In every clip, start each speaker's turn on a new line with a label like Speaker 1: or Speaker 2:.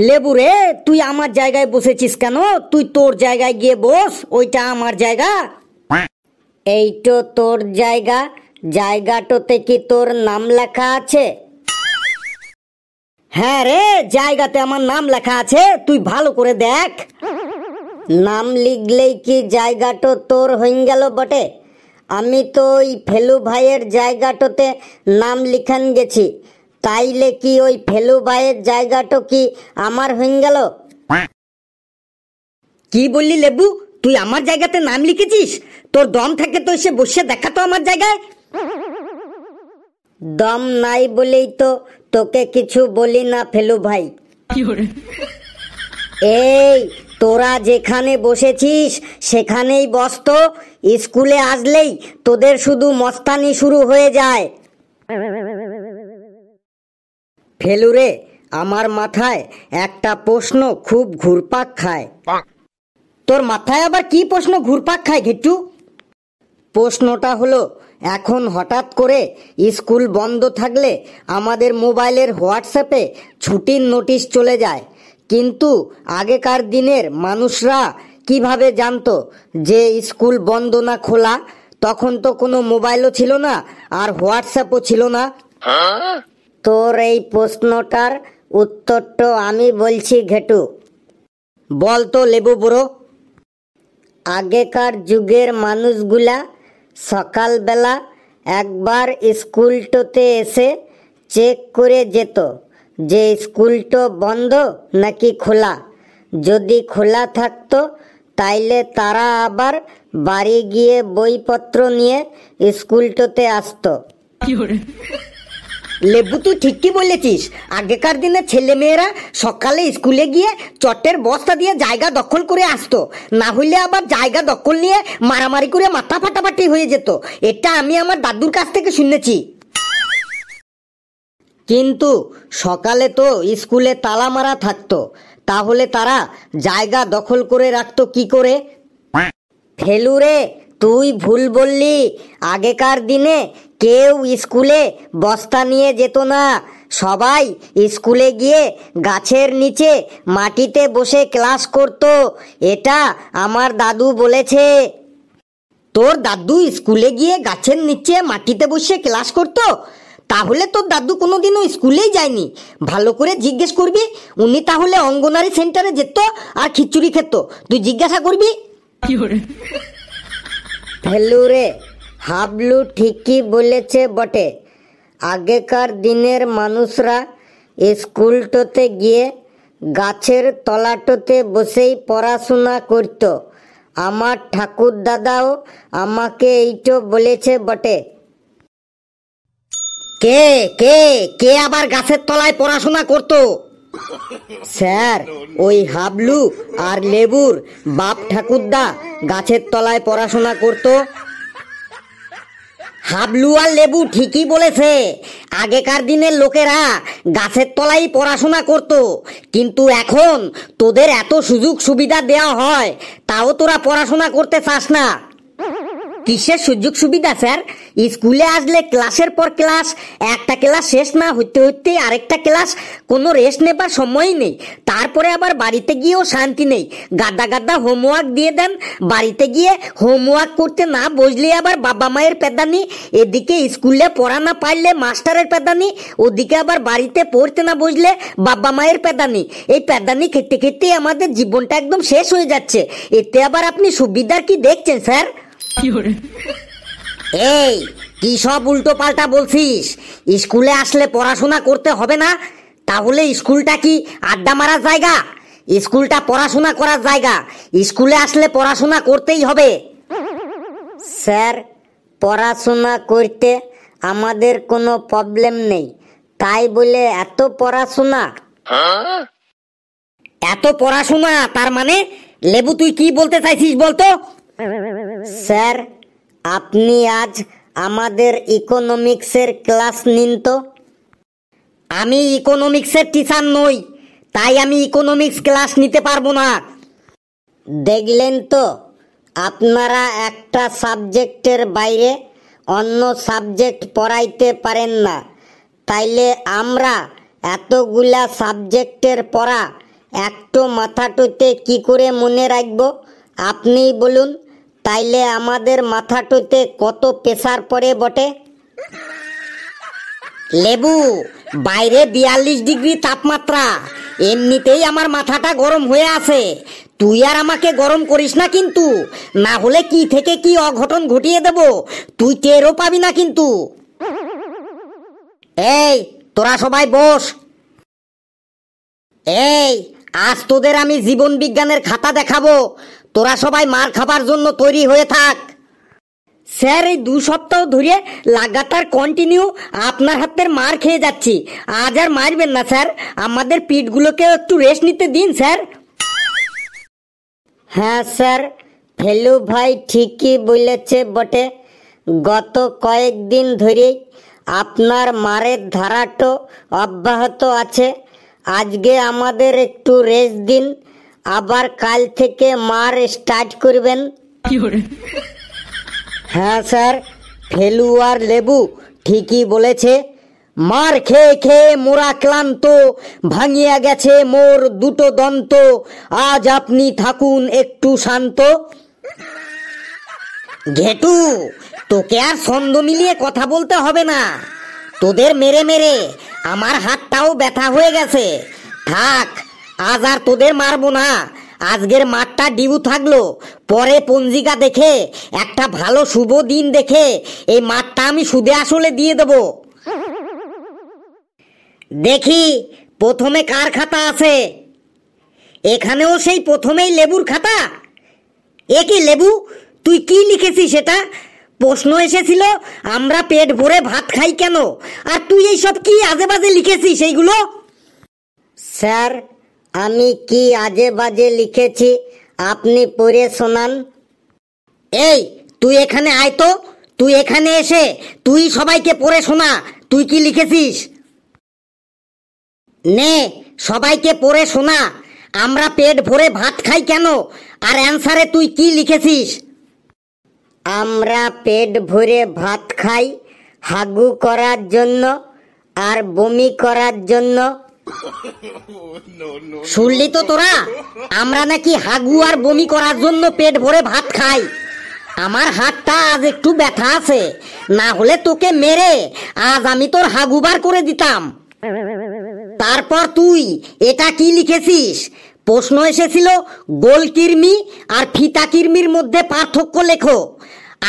Speaker 1: লেবু রে, তুই আমার জায়গায় বসেছিস কেন? তুই তোর জায়গায় গিয়ে বস, ওইটা আমার জায়গা। এইটো তোর জায়গা? জায়গাটাতে কি তোর নাম লেখা আছে? হ্যাঁ রে, জায়গাতে আমার নাম লেখা আছে, তুই ভালো করে দেখ। নাম লিখলেই কি জায়গাটা তোর হয়ে গেল বটে? আমি তো ওই ফেলু ভাইয়ের জায়গাটাতে নাম লিখান গেছি, তাইলে কি ওই ফেলু ভাইয়ের জায়গাটা কি আমার হয়ে গেল? কি বললি লেবু? তুই আমার জায়গাতে নাম লিখেছিস? তোর দম থাকে তো এসে বসে দেখা তো আমার জায়গায়। দম নাই বলেই তো তোকে কিছু বলি না ফেলু ভাই। এই, তোরা যেখানে বসেছিস সেখানেই বস তো। স্কুলে আসলেই তোদের শুধু মস্তানি শুরু হয়ে যায়। ফেলুরে, আমার মাথায় একটা প্রশ্ন খুব ঘুরপাক খায়। তোর মাথায় আবার কি প্রশ্ন ঘুরপাক খায় ঘিট্টু? প্রশ্নটা হলো, এখন হঠাৎ করে স্কুল বন্ধ থাকলে আমাদের মোবাইলের হোয়াটসঅ্যাপে ছুটির নোটিশ চলে যায়, কিন্তু আগেকার দিনের মানুষরা কিভাবে জানতো যে স্কুল বন্ধ না খোলা? তখন তো কোনো মোবাইলও ছিল না আর হোয়াটসঅ্যাপও ছিল না। তোর এই প্রশ্নটার উত্তরটা আমি বলছি ঘেটু। বল তো লেবু বুড়ো। আগেকার যুগের মানুষগুলা সকালবেলা একবার স্কুলটাতে এসে চেক করে যেত যে স্কুলটা বন্ধ নাকি খোলা। যদি খোলা থাকতো তাইলে তারা আবার বাড়ি গিয়ে বইপত্র নিয়ে স্কুলটাতে আসতো। লেবু, তুই ঠিকই বলেছিস। আগেকার দিনে ছেলে মেয়েরা সকালে স্কুলে গিয়ে চটের বস্তা দিয়ে জায়গা দখল করে আসতো, না হইলে আবার জায়গা দখল নিয়ে মারামারি করে মাথা ফাটাফাটি হয়ে যেত। এটা আমি আমার দাদুর কাছ থেকে শুনেছি। কিন্তু সকালে তো স্কুলে তালা মারা থাকতো, তাহলে তারা জায়গা দখল করে রাখতো কি করে? ফেলুরে, তুই ভুল বললি। আগেকার দিনে কেউ স্কুলে বস্তা নিয়ে যেত না। সবাই স্কুলে গিয়ে গাছের নিচে মাটিতে বসে ক্লাস করত। এটা আমার দাদু বলেছে। তোর দাদু স্কুলে গিয়ে গাছের নিচে মাটিতে বসে ক্লাস করতো? তাহলে তোর দাদু কোনোদিনও স্কুলেই যায়নি। ভালো করে জিজ্ঞেস করবি, উনি তাহলে অঙ্গনারী সেন্টারে যেত আর খিচুড়ি খেত। তুই জিজ্ঞাসা করবি। ফেলুরে, হাবলু ঠিকই বলেছে বটে। আগেকার দিনের মানুষরা স্কুলটোতে গিয়ে গাছের তলাটোতে বসেই পড়াশোনা করত। আমার ঠাকুর দাদাও আমাকে এইটো বলেছে বটে। কে কে কে আবার গাছের তলায় পড়াশোনা করতো? স্যার, ওই হাবলু আর লেবুর বাপ ঠাকুরদা গাছের তলায় পড়াশোনা করতো। হাবলু আর লেবু ঠিকই বলেছে। আগেকার দিনের লোকেরা গাছের তলায় পড়াশোনা করত, কিন্তু এখন তোদের এত সুযোগ সুবিধা দেওয়া হয়, তাও তোরা পড়াশোনা করতে চাস না। কিসের সুযোগ সুবিধা স্যার? স্কুলে আসলে ক্লাসের পর ক্লাস, একটা ক্লাস শেষ না হইতে হইতে আরেকটা ক্লাস, কোনো রেস্ট নেবার সময়ই নেই। তারপরে আবার বাড়িতে গিয়েও শান্তি নেই। গাদা গাদা হোমওয়ার্ক দিয়ে দেন, বাড়িতে গিয়ে হোমওয়ার্ক করতে না বসলে আবার বাবা মায়ের পেদানি। এদিকে স্কুলে পড়া না পারলে মাস্টারের পেদানি, ওদিকে আবার বাড়িতে পড়তে না বসলে বাবা মায়ের পেদানি। এই পেদানি খেতে খেতে আমাদের জীবনটা একদম শেষ হয়ে যাচ্ছে। এতে আবার আপনি সুবিধার কি দেখছেন স্যার? এই, কি সব উল্টো পাল্টা বলছিস? স্কুলে আসলে পড়াশোনা করতে হবে না? তাহলে স্কুলটা কি আড্ডা মারার জায়গা? স্কুলটা পড়াশোনা করার জায়গা। স্কুলে আসলে পড়াশোনা করতেই হবে। স্যার, পড়াশোনা করতে আমাদের কোনো প্রবলেম নেই, তাই বলে এত পড়াশোনা? এত পড়াশোনা তার মানে? লেবু, তুই কি বলতে চাইছিস বলতো? স্যার, আপনি আজ আমাদের ইকোনমিক্সের ক্লাস নিন তো। আমি ইকোনমিক্সের টিচার নই, তাই আমি ইকোনমিক্স ক্লাস নিতে পারবো না। দেখলেন তো, আপনারা একটা সাবজেক্টের বাইরে অন্য সাবজেক্ট পড়াইতে পারেন না, তাইলে আমরা এতগুলা সাবজেক্টের পড়া একটু মাথাটুতে কি করে মনে রাখবো আপনিই বলুন। তাইলে আমাদের মাথাটুতে কত প্রেসার পড়ে বটে? লেবু, বাইরে 42 ডিগ্রি তাপমাত্রা, এমনিতেই আমার মাথাটা গরম হয়ে আছে। তুই আর আমাকে গরম করিস না কিন্তু, না হলে কি থেকে কি অঘটন ঘটিয়ে দেব তুই টেরও পাবি না কিন্তু। এই তোরা সবাই বস। এই আজ তোদের আমি জীবন বিজ্ঞানের খাতা দেখাবো, তোরা সবাই মার খাবার জন্য তৈরি হয়ে থাক। স্যার, এই 2 সপ্তাহ ধরে লাগাতার কন্টিনিউ আপনার হাতের মার খেয়ে যাচ্ছি। আজ আর মারবেন না স্যার, আমাদের পিঠগুলোকে একটু রেস্ট নিতে দিন স্যার। হ্যাঁ স্যার, ফেলু ভাই ঠিকই বলেছে বটে। গত কয়েকদিন ধরেই আপনার মারের ধারাটো অব্যাহত আছে। আজকে আমাদের একটু রেস্ট দিন, আবার কাল থেকে মার স্টার্ট করবেন। হ্যাঁ স্যার, ফেলু আর লেবু ঠিকই বলেছে। মার খেয়ে খেয়ে মোরা ক্লান্ত, ভাঙিয়া গেছে মোর 2টো দন্ত, আজ আপনি থাকুন একটু শান্ত। ঘেটু, তোকে আর ছন্দ মিলিয়ে কথা বলতে হবে না। তোদের মেরে মেরে আমার হাতটাও ব্যথা হয়ে গেছে। থাক, আজ আর তোদের মারবো না। আজকের মাঠটা ডিউ থাকলো, পরে পঞ্জিকা দেখে একটা ভালো শুভ দিন দেখে এই মাঠটা আমি সুদে আসলে দিয়ে দেব। দেখি প্রথমে কার খাতা আছে। এখানেও সেই প্রথমেই লেবুর খাতা। এ কি লেবু, তুই কি লিখেছিস সেটা? প্রশ্ন এসেছিল আমরা পেট ভরে ভাত খাই কেন, আর তুই এইসব কি আজে বাজে লিখেছিস এইগুলো? স্যার, আমি কি আজে বাজে লিখেছি আপনি পড়ে শোনান। এই তুই এখানে আয় তো, তুই এখানে এসে তুই সবাইকে পড়ে শোনা তুই কি লিখেছিস। নে, সবাইকে পড়ে শোনা আমরা পেট ভরে ভাত খাই কেন, আর অ্যান্সারে তুই কি লিখেছিস। আমরা পেট ভরে ভাত খাই হাগু করার জন্য আর বমি করার জন্য। শুনলি তো তোরা, আমরা নাকি হাগু আর বমি করার জন্য পেট ভরে ভাত খাই। আমার হাতটা আজ একটু ব্যথা আছে, না হলে তোকে মেরে আজ আমি তোর হাগু বার করে দিতাম। তারপর তুই এটা কি লিখেছিস? প্রশ্ন এসেছিল গোল কৃমি আর ফিতা কৃমির মধ্যে পার্থক্য লেখো,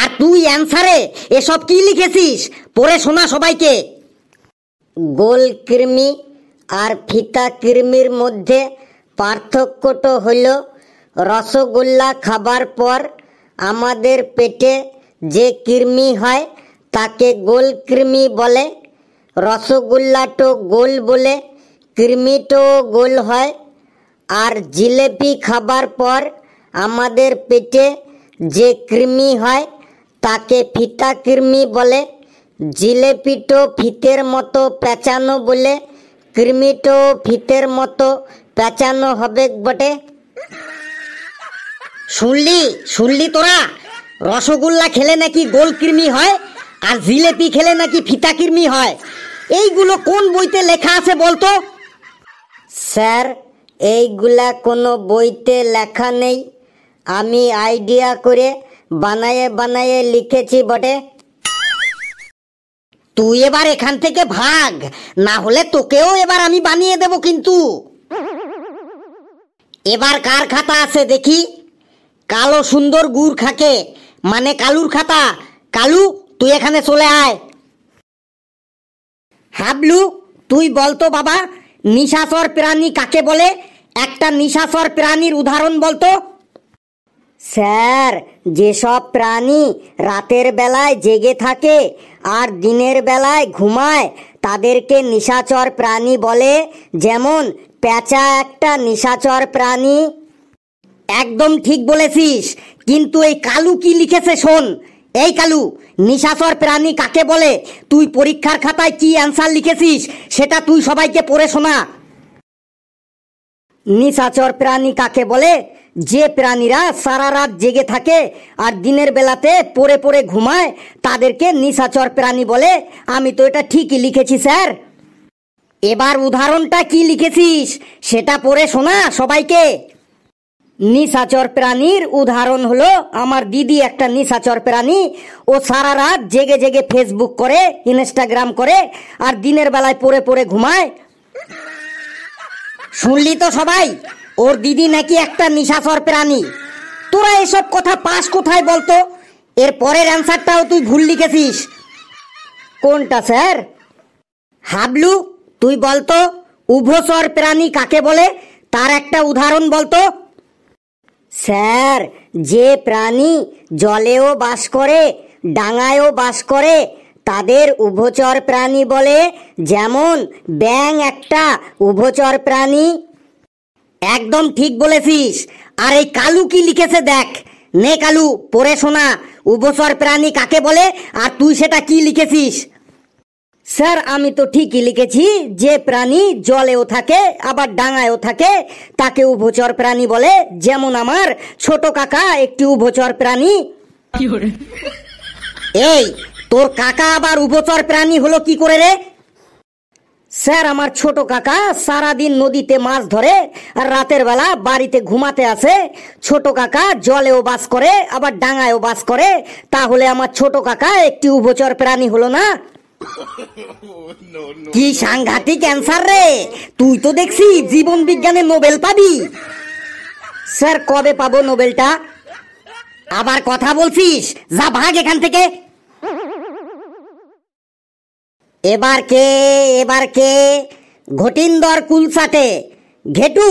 Speaker 1: আর তুই অ্যান্সারে এসব কি লিখেছিস পড়ে শোনা সবাইকে। গোল কৃমি আর ফিতা কৃমির মধ্যে পার্থক্যটা হলো রসগোল্লা খাবার পর আমাদের পেটে যে কৃমি হয় তাকে গোল কৃমি বলে। রসগোল্লাটো গোল বলে কৃমিটো গোল হয়। আর জিলেপি খাবার পর আমাদের পেটে যে কৃমি হয় তাকে ফিতা কৃমি বলে। জিলেপিটো ফিতের মতো পেঁচানো বলে কৃমিটো ফিতের মতো পেঁচানো হবে বটে। শুনলি তোরা, রসগোল্লা খেলে নাকি গোল কৃমি হয় আর জিলেপি খেলে নাকি ফিতা কৃমি হয়। এইগুলো কোন বইতে লেখা আছে বলতো? স্যার, এইগুলা কোনো বইতে লেখা নেই, আমি আইডিয়া করে বানায়ে বানায়ে লিখেছি বটে। তুই এবার এখান থেকে ভাগ, না হলে তোকেও এবার আমি বানিয়ে দেব কিন্তু। এবার কার খাতা আছে দেখি। কালো সুন্দর গুড় খাকে, মানে কালুর খাতা। কালু, তুই এখানে চলে আয়। হাবলু, তুই বলতো বাবা, নিশাচর প্রাণী কাকে বলে? একটা নিশাচর প্রাণীর উদাহরণ বলতো। স্যার, যেসব প্রাণী রাতের বেলায় জেগে থাকে আর দিনের বেলায় ঘুমায় তাদেরকে নিশাচর প্রাণী বলে। যেমন পেঁচা একটা নিশাচর প্রাণী। একদম ঠিক বলেছিস, কিন্তু এই কালু কি লিখেছে শোন। এই কালু, নিশাচর প্রাণী কাকে বলে তুই পরীক্ষার খাতায় কি অ্যান্সার লিখেছিস সেটা তুই সবাইকে পড়ে শোনা। নিশাচর প্রাণী কাকে বলে? যে প্রাণীরা সারা রাত জেগে থাকে আর দিনের বেলাতে পড়ে পড়ে ঘুমায় তাদেরকে নিশাচর প্রাণী বলে। আমি তো এটা ঠিকই লিখেছি স্যার। এবার উদাহরণটা কি লিখেছিস সেটা পড়ে শোনা সবাইকে। নিশাচর প্রাণীর উদাহরণ হলো আমার দিদি একটা নিশাচর প্রাণী। ও সারা রাত জেগে জেগে ফেসবুক করে, ইনস্টাগ্রাম করে, আর দিনের বেলায় পড়ে পড়ে ঘুমায়। শুনলি তো সবাই, ওর দিদি নাকি একটা নিশাচর প্রাণী। তোরা এসব কথা পাস কোথায় বলতো? এর পরের অ্যান্সারটাও তুই ভুল লিখেছিস। কোনটা স্যার? হাবলু, তুই বলতো উভচর প্রাণী কাকে বলে, তার একটা উদাহরণ বলতো। স্যার, যে প্রাণী জলেও বাস করে ডাঙায়ও বাস করে তাদের উভচর প্রাণী বলে। যেমন ব্যাঙ একটা উভচর প্রাণী। একদম ঠিক বলেছিস। আর এই কালু কি লিখেছে দেখ। নে কালু, পড়ে শোনা উভচর প্রাণী কাকে বলে, আর তুই সেটা কি লিখেছিস। স্যার, আমি তো ঠিকই লিখেছি, যে প্রাণী জলেও থাকে আবার ডাঙায়ও থাকে তাকে উভচর প্রাণী বলে। যেমন আমার ছোট কাকা একটি উভচর প্রাণী। এই, তোর কাকা আবার উভচর প্রাণী হলো কি করে রে? স্যার, আমার ছোট কাকা সারাদিন নদীতে মাছ ধরে আর রাতের বেলা বাড়িতে ঘুমাতে আসে। ছোট কাকা জলেও বাস করে আবার ডাঙায়ও বাস করে, তাহলে আমার ছোট কাকা একটি উভচর প্রাণী হলো না? কি সাংঘাতিক অ্যান্সার রে! তুই তো দেখছি জীবন বিজ্ঞানে নোবেল পাবি। স্যার, কবে পাবো নোবেলটা? আবার কথা বলছিস, যা ভাগ এখান থেকে। এবার কে? ঘটিন্দর কুলসাটে। ঘেটু,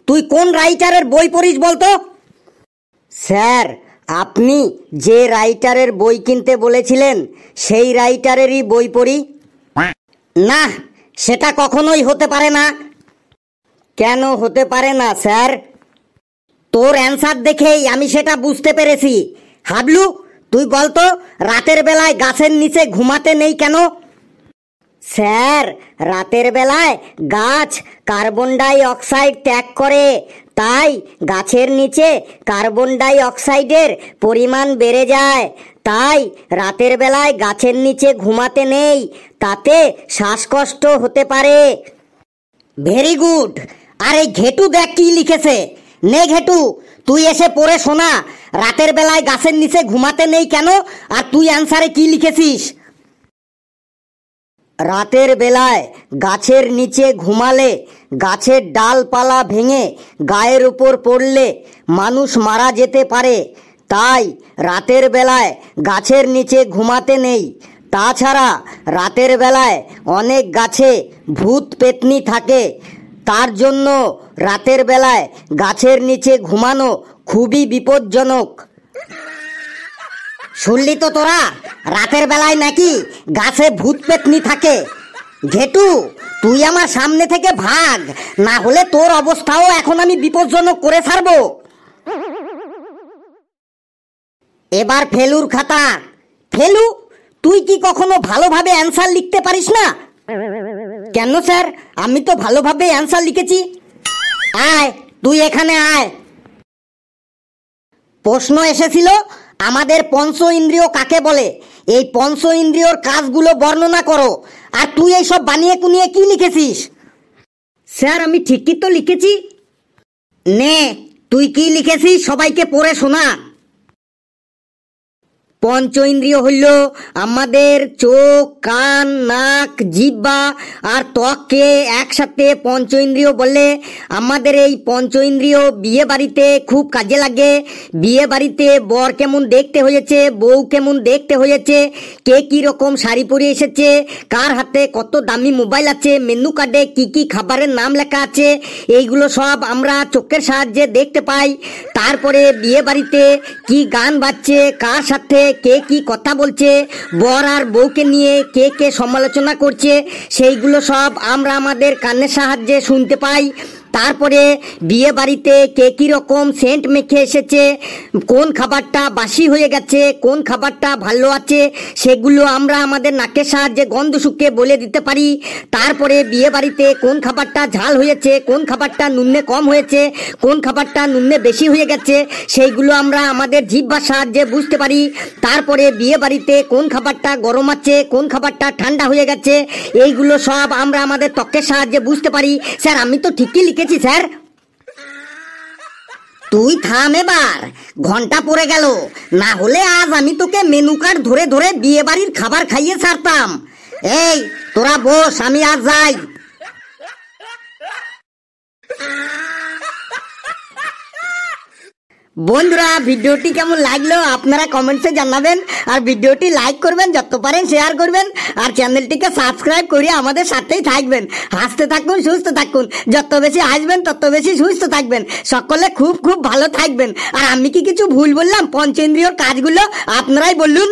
Speaker 1: তুই কোন রাইটারের বই পড়িস বলতো? স্যার, আপনি যে রাইটারের বই কিনতে বলেছিলেন সেই রাইটারেরই বই পড়ি। না, সেটা কখনোই হতে পারে না। কেন হতে পারে না স্যার? তোর অ্যান্সার দেখেই আমি সেটা বুঝতে পেরেছি। হাবলু, তুই বলতো রাতের বেলায় গাছের নিচে ঘুমাতে নেই কেন? স্যার, রাতের বেলায় গাছ কার্বন ডাই অক্সাইড ত্যাগ করে, তাই গাছের নিচে কার্বন ডাই অক্সাইডের পরিমাণ বেড়ে যায়। তাই রাতের বেলায় গাছের নিচে ঘুমাতে নেই, তাতে শ্বাসকষ্ট হতে পারে। Very good. আর এই ঘেটু দেখ কি লিখেছে। নে ঘেটু, তুই এসে পড়ে শোনা রাতের বেলায় গাছের নিচে ঘুমাতে নেই কেন, আর তুই অ্যান্সারে কি লিখেছিস। রাতের বেলায় গাছের নিচে ঘুমালে গাছের ডালপালা ভেঙে গায়ের উপর পড়লে মানুষ মারা যেতে পারে, তাই রাতের বেলায় গাছের নিচে ঘুমাতে নেই। তাছাড়া রাতের বেলায় অনেক গাছে ভূত পেতনি থাকে, তার জন্য রাতের বেলায় গাছের নিচে ঘুমানো খুবই বিপজ্জনক। শুনলি তো তোরা, রাতের বেলায় নাকি গাছে ভূত পেতনি থাকে। ঘেটু, তুই আমার সামনে থেকে ভাগ, না হলে তোর অবস্থাও এখন আমি বিপজ্জনক করে ছাড়বো। এবার ফেলুর খাতা। ফেলু, তুই কি কখনো ভালোভাবে অ্যান্সার লিখতে পারিস না? কেন স্যার, আমি তো ভালোভাবে অ্যান্সার লিখেছি। আয়, তুই এখানে আয়। প্রশ্ন এসেছিল আমাদের পঞ্চ ইন্দ্রিয় কাকে বলে, এই পঞ্চ ইন্দ্রিয়র কাজগুলো বর্ণনা করো। আর তুই এইসব বানিয়ে কুনিয়ে কি লিখেছিস? স্যার, আমি ঠিকই তো লিখেছি। নে, তুই কি লিখেছিস সবাইকে পড়ে শোনা। পঞ্চ ইন্দ্রিয় হইল আমাদের চোখ, কান, নাক, জিহ্বা আর ত্বককে একসাথে পঞ্চ ইন্দ্রিয় বলে। আমাদের এই পঞ্চ ইন্দ্রিয় বিয়ে বাড়িতে খুব কাজে লাগে। বিয়ে বাড়িতে বর কেমন দেখতে হয়েছে, বউ কেমন দেখতে হয়েছে, কে কি রকম শাড়ি পরে এসেছে, কার হাতে কত দামি মোবাইল আছে, মেনু কার্ডে কি কি খাবারের নাম লেখা আছে, এইগুলো সব আমরা চোখের সাহায্যে দেখতে পাই। তারপরে বিয়ে বাড়িতে কি গান বাজছে, কার সাথে কে কি কথা বলছে, বর আর বউকে নিয়ে কে কে সমালোচনা করছে, সেইগুলো সব আমরা আমাদের কানের সাহায্যে শুনতে পাই। তারপরে বিয়ে বাড়িতে কে কি রকম সেন্ট মেখে এসেছে, কোন খাবারটা বাসি হয়ে গেছে, কোন খাবারটা ভালো আছে, সেগুলো আমরা আমাদের নাকের সাহায্যে গন্ধ শুকে বলে দিতে পারি। তারপরে বিয়ে বাড়িতে কোন খাবারটা ঝাল হয়েছে, কোন খাবারটা নুনে কম হয়েছে, কোন খাবারটা নুনে বেশি হয়ে গেছে, সেইগুলো আমরা আমাদের জিহ্বার সাহায্যে বুঝতে পারি। তারপরে বিয়ে বাড়িতে কোন খাবারটা গরম আছে, কোন খাবারটা ঠান্ডা হয়ে গেছে, এইগুলো সব আমরা আমাদের ত্বকের সাহায্যে বুঝতে পারি। স্যার আমি তো ঠিকই লিখেছি স্যার। তুই থাম এবার, ঘন্টা পড়ে গেল, না হলে আজ আমি তোকে মেনু কার্ড ধরে ধরে বিয়ে বাড়ির খাবার খাইয়ে ছাড়তাম। এই তোরা বস, আমি আজ যাই। বন্ধুরা ভিডিওটি কেমন লাগলো আপনারা কমেন্টসে জানাবেন, আর ভিডিওটি লাইক করবেন, যত পারেন শেয়ার করবেন, আর চ্যানেলটিকে সাবস্ক্রাইব করে আমাদের সাথেই থাকবেন। হাসতে থাকুন, সুস্থ থাকুন, যত বেশি হাসবেন তত বেশি সুস্থ থাকবেন। সকলে খুব খুব ভালো থাকবেন। আর আমি কি কিছু ভুল বললাম? পঞ্চেন্দ্রিয়র কাজগুলো আপনারাই বলুন।